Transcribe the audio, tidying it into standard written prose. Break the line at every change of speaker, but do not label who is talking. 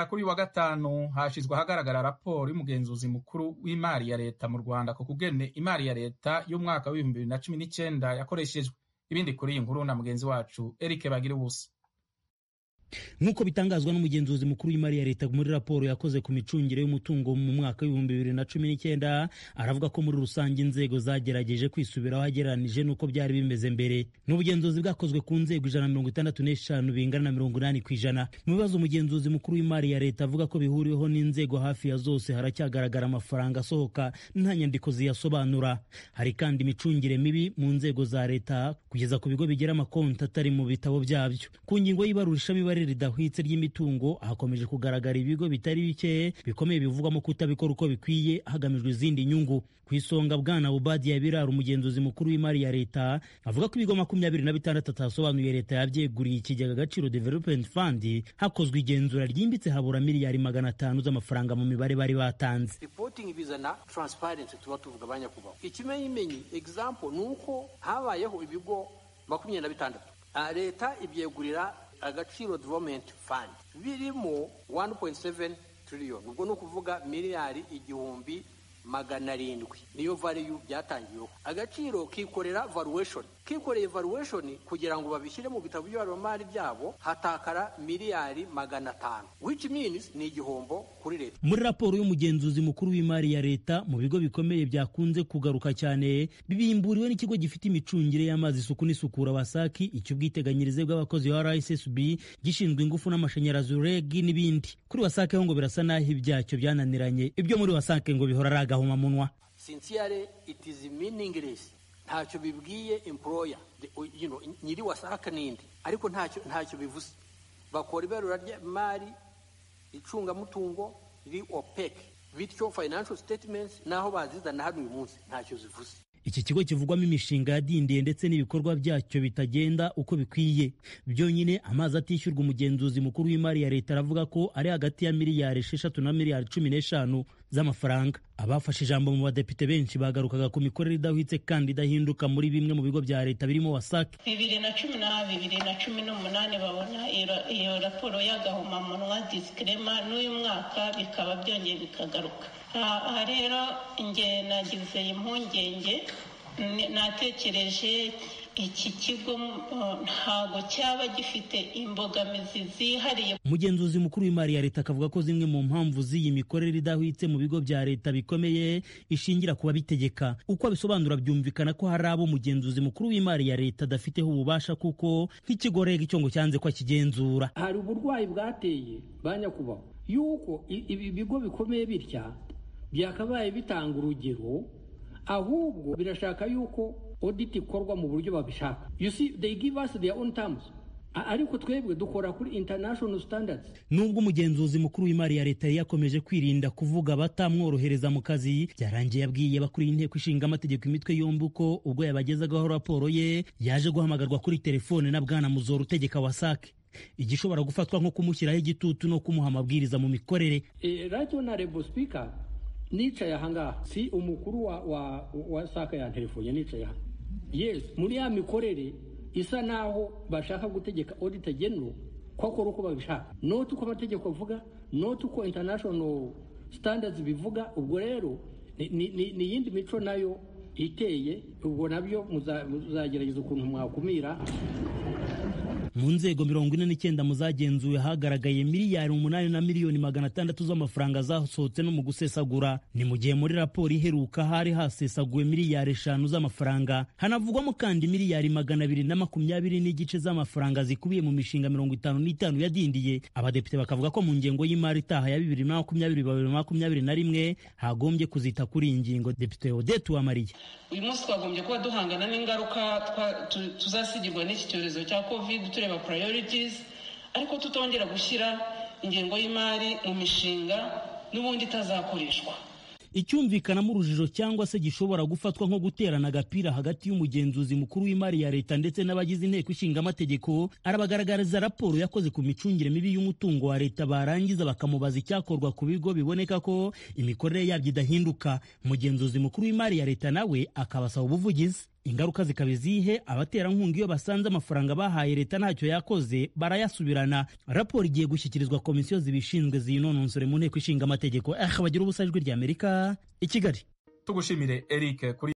Kuri wa gatanu hashizwe ahagaragara raporo y'umugenzuzi mukuru w'imari ya leta mu Rwanda ku kugene imari ya leta y'umwaka wa 2019 yakoreshejwe. Ibindi kuri iyi nkuru na mugenzi wacu Eric Bagirubusa.
Nk'uko bitangazwa n'umugenzuzi mukuru w'imari ya leta muri raporo yakoze ku micungire y'umutungo mu mwaka wa 2019, aravuga ko muri rusange inzego zagerageje kwisubiraho hageranije nuko byari bimeze mbere. N'ubugenzuzi bwakozwe ku nzego 165 bingana na 80%. Mu bibazo umugenzuzi mukuru w'imari ya leta avuga ko bihuriweho n'inzego hafi ya zose haracyagaragara amafaranga asohoka nta nyandiko ziyasobanura. Hari kandi imicungire mibi mu nzego za leta kugeza ku bigo bigira amakonti atari mu bitabo byabyo. Ku ngingo y'ibarurisha mibare ridahwitse ry'imitungo hakomeje kugaragara ibigo bitari bike bikomeye bivugwamo kutabikora uko bikwiye hagamijwe izindi nyungu. Ku isonga bwana Ubadi Yabirara umugenzuzi mukuru w'imari ya leta avuga ko ibigo 26 atasobanuye leta yabyeguriye ikigega Agaciro Development Fund hakozwe igenzura ryimbitse habura miliyari 500 z'amafaranga mu mibare bari batanze.
Reporting bizana transparency tuba tuvuga abanyakubaho. Ikimenyimenyi example nuko habayeho ibigo 26 leta ibyegurira Agaciro Development Fund birimo 1.7 trillion, ubwo no kuvuga miliyari 1,700 niyo value byatangiyeho. Agaciro kikorera valuation kugira ngo babishyire mu bitabo by'abaromari byabo hatakara miliyari 500, which means ni igihombo kuri leta.
Muri raporo y'umugenzuzi mukuru w'imari ya leta mu bigo bikomeye byakunze kugaruka cyane bibimburiwe n'ikigo gifite imicungire y'amazi isuku n'isukura wasaki, icy'ubwiteganyirize bw'abakozi wa RSSB gishinzwe ingufu n'amashanyarazi REG n'ibindi. Kuri wasaki ho ngo birasa naho ibyacyo byananiranye, ibyo muri wasaki ngo bihora ari agahuma munwa.
Sincerely it is meaningless. Ntacyo bibwiye employer, nyiri wasaka nindi, ariko ntacyo bivuze. Bakora ibarura ry'imari icunga mutungo ri opaque, bityo financial statements naho bazizana hano uyu munsi ntacyo zivuze.
Iki kigo kivugwamo imishinga yadindiye ndetse n'ibikorwa byacyo bitagenda uko bikwiye. Byonyine amazi atishyurwa umugenzuzi mukuru w'imari ya leta aravuga ko ari hagati ya miliyari 6 na miliyari 15 z'amafaranga. Abafashe ijambo mu badepite benshi bagarukaga ku mikorere idahwitse kandi idahinduka muri bimwe mu bigo bya leta birimo wasake.
2018 babona iyo raporo y'agahomamunwa disclaimer, n'uyu mwaka bikaba byongeye bikagaruka. Aha rero nge nagize impungenge, natekereje iki kigo ntago cyaba gifite imbogamizi zihariye.
Umugenzuzi mukuru w'imari ya leta akavuga ko zimwe mu mpamvu z'iyi mikorere idahwitse mu bigo bya leta bikomeye ishingira kuba bitegeka. Uko abisobanura byumvikana ko hari abo umugenzuzi mukuru w'imari ya leta adafiteho ububasha kuko nk'ikigo REG icyo ngo cyanze ko akigenzura.
Hari uburwayi bwateye banyakubaho yuko ibi bigo bikomeye bitya byakabaye bitanga urugero, ahubwo birashaka yuko audit ikorwa mu buryo babishaka. You see, they give us their own terms. Ariko twebwe dukora kuri international standards.
Nubwo umugenzuzi mukuru w'imari ya leta yakomeje kwirinda kuvuga batamworohereza mu kazi, byarangiye yabwiye bakuri inteko ishinga amategeko imitwe yombi ko ubwo yabagezagaho raporo ye yaje guhamagarwa kuri telefone na bwana Muzoro utegeka wasake, igishobora gufatwa nko kumushyiraho igitutu no kumuha amabwiriza mu mikorere.
Right honorable speaker, nicaye ahangaha si umukuru wa saka ya telefone nicaye aha. Yes, muri ya mikorere isa naho bashaka gutegeka auditor general ko akora uko babishaka, not uko amategeko avuga, not uko international standards bivuga. Ubwo rero ni yindi mico nayo iteye, ubwo nabyo muzagerageza ukuntu mwakumira.
Mu nzego 49 muzagenzuwe hagaragaye miliyari 8 na miliyoni 600 z'amafaranga zasohotse no mu gusesagura. Ni mu gihe muri raporo iheruka hari hasesaguwe miliyari 5 z'amafaranga. Hanavugwamo kandi miliyari 220 n'igice z'amafaranga zikubiye mu mishinga 55 yadindiye. Abadepite bakavuga ko mu ngengo y'imari itaha ya 2020-2021 hagombye kuzita kuri ingingo. Depite Odette Uwamariye:
uyu munsi twagombye kuba duhangana n'ingaruka tuzasigirwa n'iki cyorezo cya COVID, tureba priorities, ariko tutongera gushyira ingengo y'imari mu mishinga n'ubundi itazakoreshwa.
Icyumvikanamo urujijo cyangwa se gishobora gufatwa nko guterana agapira hagati y'umugenzuzi mukuru w'imari ya leta ndetse n'abagize inteko ishinga amategeko, arabagaragariza raporo yakoze ku micungire mibi y'umutungo wa leta, barangiza bakamubaza icyakorwa ku bigo biboneka ko imikorere yabyo idahinduka. Umugenzuzi mukuru w'imari ya leta nawe akabasaba ubuvugizi. ingaruka zikaba izihe? Abaterankunga iyo basanze amafaranga bahaye leta ntacyo yakoze barayasubirana. Raporo igiye gushyikirizwa komisiyo zibishinzwe ziyinononsore mu nteko ishinga amategeko. Bagira ubusa, Ijwi ry'Amerika, i Kigali.
Tugushimire Eric kuri